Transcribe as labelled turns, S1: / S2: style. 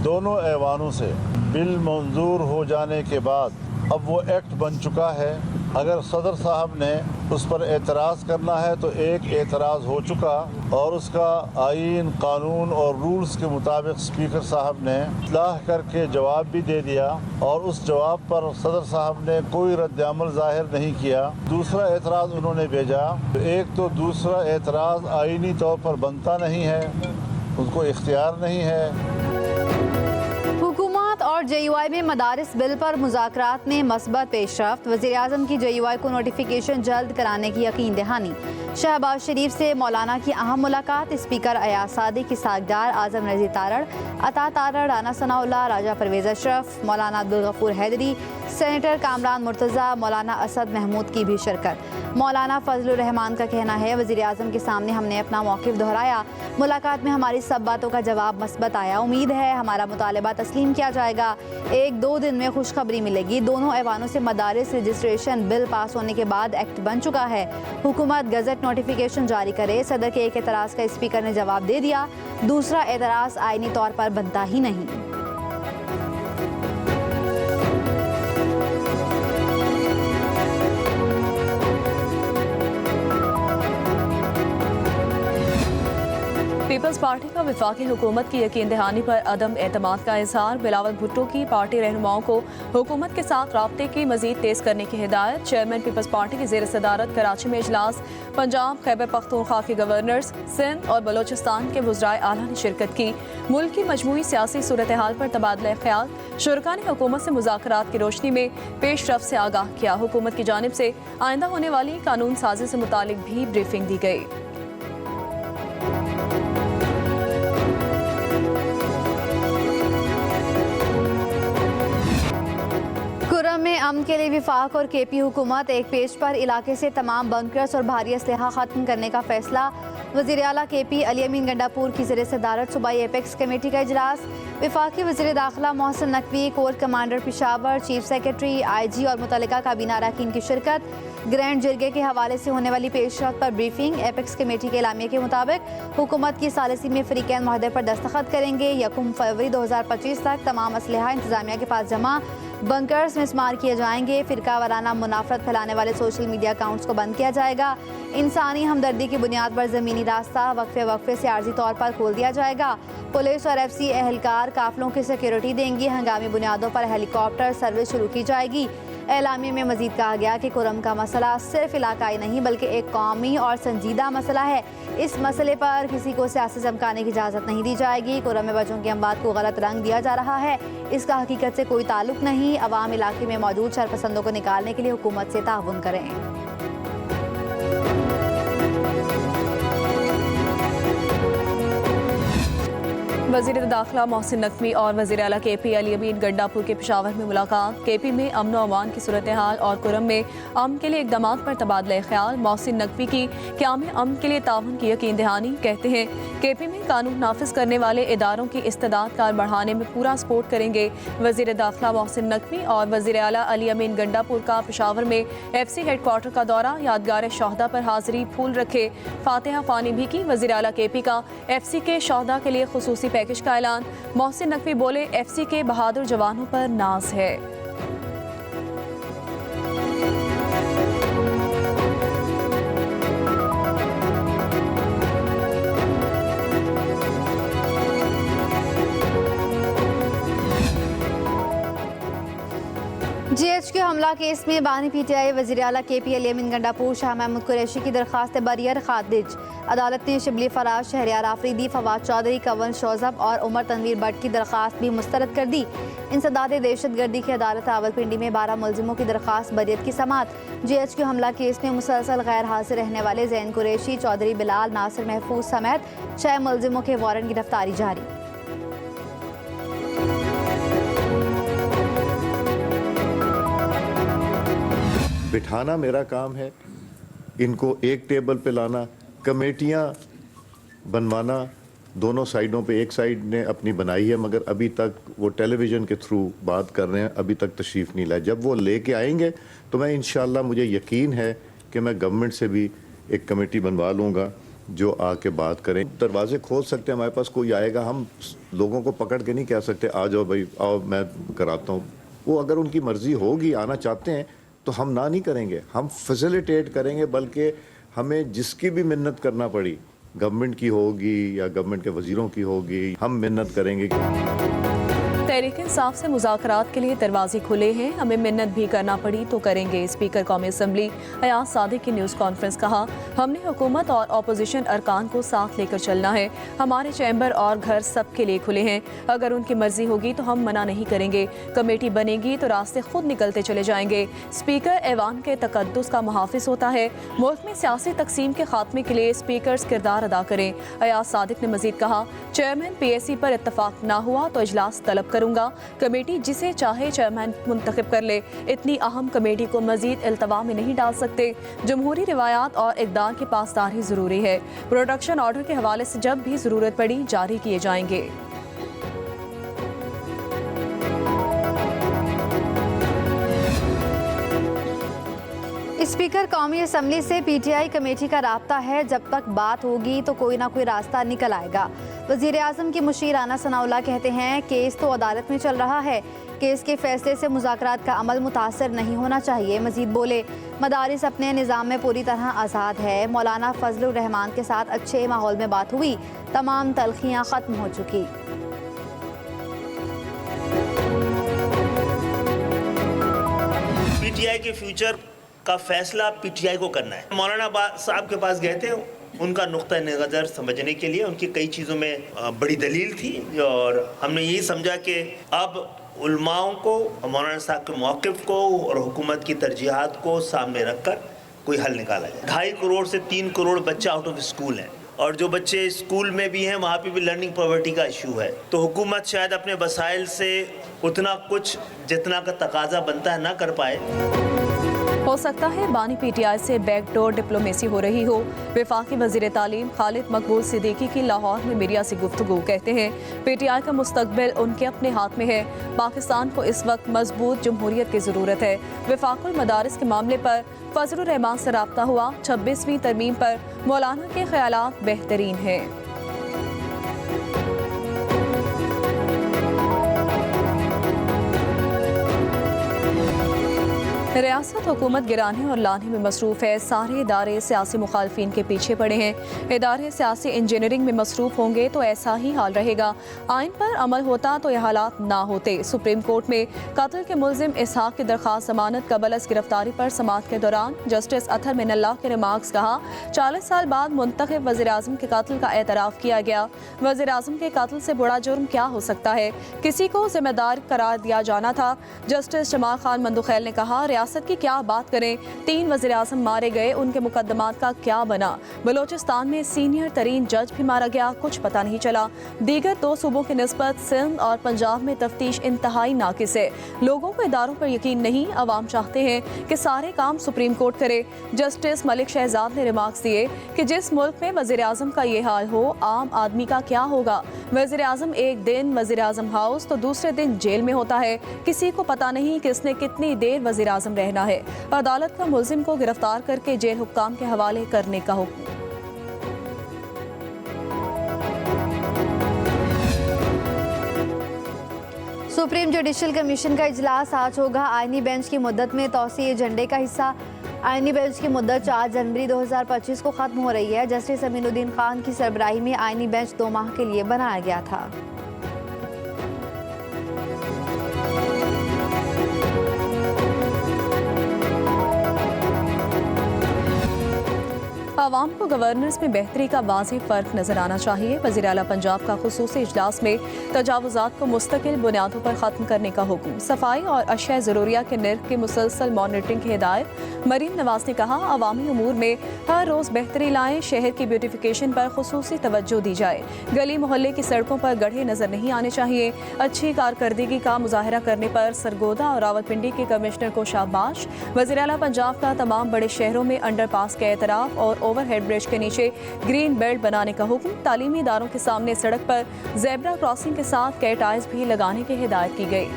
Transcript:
S1: दोनों ऐवानों से बिल मंजूर हो जाने के बाद अब वो एक्ट बन चुका है। अगर सदर साहब ने उस पर एतराज़ करना है तो एक एतराज़ हो चुका और उसका आईन, कानून और रूल्स के मुताबिक स्पीकर साहब ने इत्लाह करके जवाब भी दे दिया और उस जवाब पर सदर साहब ने कोई रद्द-ए-अमल ज़ाहिर नहीं किया। दूसरा एतराज़ उन्होंने भेजा। एक तो दूसरा एतराज़ आईनी तौर पर बनता नहीं है, उनको इख्तियार नहीं है।
S2: हुकूमत और JUI में मदारिस बिल पर मुज़ाकरात में मस्बत पेशरफ्त। वज़ीर-ए-आज़म की JUI को नोटिफिकेशन जल्द कराने की यकीन दहानी। शहबाज शरीफ से मौलाना की अहम मुलाकात। स्पीकर अयाज सादिक, इसाकडार, आज़म नज़ीर तारड़, अता तारड़, राना सनाउल्लाह, राजा परवेज़ अशरफ, मौलाना अब्दुल गफूर हैदरी, सेनेटर कामरान मुर्तज़ा, मौलाना असद महमूद की भी शिरकत। मौलाना फजलुर रहमान का कहना है, वज़ीर-ए-आज़म के सामने हमने अपना मौक़िफ़ दोहराया। मुलाकात में हमारी सब बातों का जवाब मस्बत आया। उम्मीद है हमारा मुतालबा तस्लीम किया जाएगा। 1-2 दिन में खुशखबरी मिलेगी। दोनों ऐवानों से मदारिस रजिस्ट्रेशन बिल पास होने के बाद एक्ट बन चुका है। हुकूमत गज़ट नोटिफिकेशन जारी करे। सदर के एक एतराज़ का स्पीकर ने जवाब दे दिया। दूसरा एतराज़ आईनी तौर पर बनता ही नहीं।
S3: पीपल्स पार्टी का वफाकी हुकूमत की यकीन दहानी पर अदम एतमाद का इजहार। बिलावल भुट्टो की पार्टी रहनुमाओं को हुकूमत के साथ राब्ते की मजीद तेज करने की हिदायत। चेयरमैन पीपल्स पार्टी की ज़ेर सदारत कराची में इजलास। पंजाब, खैबर पख्तूनख्वा के गवर्नर्स, सिंध और बलोचिस्तान के वज़राए आला ने शिरकत की। मुल्क की मजमूई सियासी सूरत हाल पर तबादला ख्याल। शुरका ने हुकूमत से मुज़ाकरात की रोशनी में पेशरफ्त से आगाह किया। हुकूमत की जानिब से आइंदा होने वाली कानून साजी से मुतालिक भी ब्रीफिंग दी गई।
S2: कुरम में अमन के लिए विफाक और KP हुकूमत। एक पेज पर इलाके से तमाम बंकर्स और भारी असलहा खत्म करने का फैसला। वज़ीर आला KP अली अमीन गंडापुर की ज़ेर सदारत सूबाई एपेक्स कमेटी का इजलास। वफाकी वज़ीर दाखिला Mohsin Naqvi, core commander Peshawar, chief secretary, IG और मुतल्लिका काबीना अरकान की शिरकत। ग्रैंड जिरगे के हवाले से होने वाली पेशरफ्त पर ब्रीफिंग। एपेक्स कमेटी के एलामिया के मुताबिक हुकूमत की सालिसी में फ़रीक़ैन मुआहदे पर दस्तखत करेंगे। 1 फरवरी 2025 तक तमाम असलहा इंतजामिया के पास जमा। बंकर्स मिसमार किए जाएंगे। फ़िरका वाराना मुनाफरत फैलाने वाले सोशल मीडिया अकाउंट्स को बंद किया जाएगा। इंसानी हमदर्दी की बुनियाद पर ज़मीनी रास्ता वक्फे से आर्जी तौर पर खोल दिया जाएगा। पुलिस और FC एहलकार काफिलों की सिक्योरिटी देंगी। हंगामी बुनियादों पर हेलीकॉप्टर सर्विस शुरू की जाएगी। एलामिया में मजीद कहा गया कि कुरम का मसला सिर्फ इलाकाई नहीं बल्कि एक कौमी और संजीदा मसला है। इस मसले पर किसी को सियासत चमकाने की इजाज़त नहीं दी जाएगी। कुरम में बच्चों की अमवात को गलत रंग दिया जा रहा है, इसका हकीकत से कोई ताल्लुक नहीं। अवाम इलाके में मौजूद शरपसंदों को निकालने के लिए हुकूमत से ताउन करें।
S3: वज़ीर दाखिला मोहसिन नकवी और वज़ीर आला KP अली अमीन गंडापुर के पेशावर में मुलाकात। KP में अमन व अमान की सूरत हाल और कुरम में अमन के लिए इक़दाम पर तबादला ख्याल। मोहसिन नकवी की क़याम अमन के लिए ताउन की यकीन दहानी। कहते हैं KP में कानून नाफिज करने वाले इदारों की इस्तेदाद कार बढ़ाने में पूरा सपोर्ट करेंगे। वज़ीर दाखिला मोहसिन नकवी और वज़ीर आला अली अमीन गंडापुर का पेशावर में FC हेडक्वार्टर का दौरा। यादगार शहदा पर हाजिरी, फूल रखे, फातिहा ख्वानी भी की। वज़ीर आला KP का FC के शहदा के लिए खुसूसी पैकेज का ऐलान। मोहसिन नकवी बोले, FC के बहादुर जवानों पर नाज है।
S2: GHQ हमला केस में बानी PTI वज़ीर आला KP अली अमीन गंडापुर शाह महमूद कुरैशी की दरख्वास्त बरियर खारिज। अदालत ने शिबली फराज, शहरियार आफरीदी, फवाद चौधरी, कंवल शोजब और उमर तनवीर भट्ट की दरख्वास्त भी मुस्तरद कर दी। इंसदाद दहशत गर्दी की अदालत रावलपिंडी में 12 मुलजिमों की दरख्वास्त बरियत की समात। GHQ हमला केस में मुसलसल गैर हाजिर रहने वाले जैन कुरैशी, चौधरी बिलाल, नासिर महफूज समेत 6 मुलजिमों के वारंट गिरफ्तारी जारी।
S4: बिठाना मेरा काम है, इनको एक टेबल पे लाना, कमेटियां बनवाना। दोनों साइडों पे एक साइड ने अपनी बनाई है मगर अभी तक वो टेलीविज़न के थ्रू बात कर रहे हैं, अभी तक तशरीफ़ नहीं लाए। जब वो लेके आएंगे तो मैं इंशाल्लाह, मुझे यकीन है कि मैं गवर्नमेंट से भी एक कमेटी बनवा लूँगा जो आके बात करें। दरवाजे खोल सकते हैं, हमारे पास कोई आएगा, हम लोगों को पकड़ के नहीं कह सकते आ जाओ भाई आओ मैं कराता हूँ। वो अगर उनकी मर्जी होगी, आना चाहते हैं तो हम ना नहीं करेंगे, हम फैसिलिटेट करेंगे। बल्कि हमें जिसकी भी मिन्नत करना पड़ी, गवर्नमेंट की होगी या गवर्नमेंट के वजीरों की होगी, हम मिन्नत करेंगे।
S3: तहरीक-ए-इंसाफ से मुज़ाकरात के लिए दरवाजे खुले हैं, हमें मिन्नत भी करना पड़ी तो करेंगे। स्पीकर कौमी असम्बली अयाज सादिक की न्यूज़ कॉन्फ्रेंस कहा, हमने हुकूमत और अपोजिशन अरकान को साथ लेकर चलना है। हमारे चैम्बर और घर सबके लिए खुले हैं, अगर उनकी मर्जी होगी तो हम मना नहीं करेंगे। कमेटी बनेगी तो रास्ते खुद निकलते चले जाएंगे। स्पीकर ऐवान के तकद्दुस का मुहाफिज होता है। मुल्क में सियासी तकसीम के खात्मे के लिए स्पीकर्स किरदार अदा करें। अयाज सादिक ने मजीद कहा, चेयरमैन PAC पर इत्तफाक ना हुआ तो इजलास तलब करूंगा। कमेटी जिसे चाहे चेयरमैन मुंतखब कर ले। इतनी अहम कमेटी को मजीद इल्तवा में नहीं डाल सकते। जमहूरी रिवायात और इक़दार की पासदारी ज़रूरी है। प्रोडक्शन ऑर्डर के हवाले से जब भी ज़रूरत पड़ी जारी किए जाएंगे।
S2: स्पीकर कौमी असम्बली से PTI कमेटी का राब्ता है, जब तक बात होगी तो कोई ना कोई रास्ता निकल आएगा। वज़ीर आज़म की मुशीर राना सनाउल्लाह कहते हैं, केस तो अदालत में चल रहा है, केस के फैसले से मुज़ाकरात का अमल मुतासर नहीं होना चाहिए। मजीद बोले, मदारिस अपने निज़ाम में पूरी तरह आज़ाद है। मौलाना फजलुर रहमान के साथ अच्छे माहौल में बात हुई, तमाम तलखियाँ ख़त्म हो चुकी।
S5: PTI के फ्यूचर का फैसला PTI को करना है। मौलाना साहब के पास गए थे उनका नुक्ता नज़र समझने के लिए। उनकी कई चीज़ों में बड़ी दलील थी और हमने यही समझा कि अब उलमाओं को, मौलाना साहब के मौक़िफ़ को और हुकूमत की तरजीहात को सामने रख कर कोई हल निकाला जाए। 2.5 करोड़ से 3 करोड़ बच्चे आउट ऑफ स्कूल हैं और जो बच्चे स्कूल में भी हैं वहाँ पे भी लर्निंग पॉवर्टी का इशू है। तो हुकूमत शायद अपने वसाइल से उतना कुछ जितना का तकाजा बनता है ना कर पाए।
S3: हो सकता है बानी PTI से बैकडोर डिप्लोमेसी हो रही हो। वफाकी वज़ीर तालीम खालिद मकबूल सिद्दीकी की लाहौर में मीडिया से गुफ्तगू, कहते हैं PTI का मुस्तकबिल उनके अपने हाथ में है। पाकिस्तान को इस वक्त मजबूत जमहूरियत की ज़रूरत है। वफाकुल मदारिस के मामले पर फजलुर रहमान से रब्ता हुआ। 26वीं तरमीम पर मौलाना के ख्यालात बेहतरीन हैं। रियासत हुकूमत गिराने और लाने में मसरूफ़ है। सारे इदारे सियासी मुखालफिन के पीछे पड़े हैं। इदारे सियासी इंजीनियरिंग में मसरूफ़ होंगे तो ऐसा ही हाल रहेगा। आइन पर अमल होता तो यह हालात ना होते। सुप्रीम कोर्ट में कत्ल के मुल्जिम इसहाक की दरख्वास्त जमानत कबल अज़ गिरफ्तारी पर समाअत के दौरान जस्टिस अतहर मिनल्लाह के रिमार्क्स कहा, 40 साल बाद मुंतखब वज़ीर आज़म के कत्ल का एतराफ़ किया गया। वज़ीर आज़म के कत्ल से बड़ा जुर्म क्या हो सकता है? किसी को जिम्मेदार करार दिया जाना था। जस्टिस जमाल खान मंदुखैल ने कहा, रियासत की क्या बात करें, 3 वज़ीर आज़म मारे गए, उनके मुकदमात का क्या बना? बलोचिस्तान में सीनियर तरीन जज भी मारा गया, कुछ पता नहीं चला। दीगर 2 सूबों की निस्बत सिंध और पंजाब में तफ्तीश इंतहाई नाकिस है। लोगों को इदारों पर यकीन नहीं, अवाम चाहते हैं कि सारे काम सुप्रीम कोर्ट करे। जस्टिस मलिक शहजाद ने रिमार्क्स दिए कि जिस मुल्क में वज़ीर आज़म का ये हाल हो, आम आदमी का क्या होगा? वज़ीर आज़म एक दिन वज़ीर आज़म हाउस तो दूसरे दिन जेल में होता है। किसी को पता नहीं किसने कितनी देर वज़ीर आज़म रहना है। अदालत का मुल्जिम को गिरफ्तार करके जेल हुक्काम के हवाले करने का हुक्म।
S2: सुप्रीम जुडिशल कमीशन का इजलास आज होगा। आईनी बेंच की मुद्दत में तौसी एजेंडे का हिस्सा। आईनी बेंच की मुद्दत 4 जनवरी 2025 को खत्म हो रही है। जस्टिस अमीनुद्दीन खान की सरबराही में आईनी बेंच 2 माह के लिए बनाया गया था।
S3: आवाम को गवर्नेंस में बेहतरी का वाज़ेह फ़र्क नज़र आना चाहिए। वज़ीर आला पंजाब का खुसूसी इजलास में तजावुज़ात को मुस्तकिल बुनियादों पर ख़त्म करने का हुक्म। सफाई और अशिया ज़रूरिया के निर्ख की मुसलसल मॉनिटरिंग की हिदायत। मरीम नवाज ने कहा, अवामी उमूर में हर रोज़ बेहतरी लाएँ, शहर की ब्यूटिफिकेशन पर खुसूसी तवज्जो दी जाए। गली मोहल्ले की सड़कों पर गड्ढे नज़र नहीं आने चाहिए। अच्छी कारकर्दगी का मुजाहरा करने पर सरगोदा और रावलपिंडी के कमिश्नर को शाबाश। वज़ीर आला पंजाब का तमाम बड़े शहरों में अंडरपास के एतराफ़ और ओवरहेड ब्रिज के नीचे ग्रीन बेल्ट बनाने का हुक्म। तालीमी इदारों के सामने सड़क पर ज़ेब्रा क्रॉसिंग के साथ कैट आइज भी लगाने की हिदायत की गई।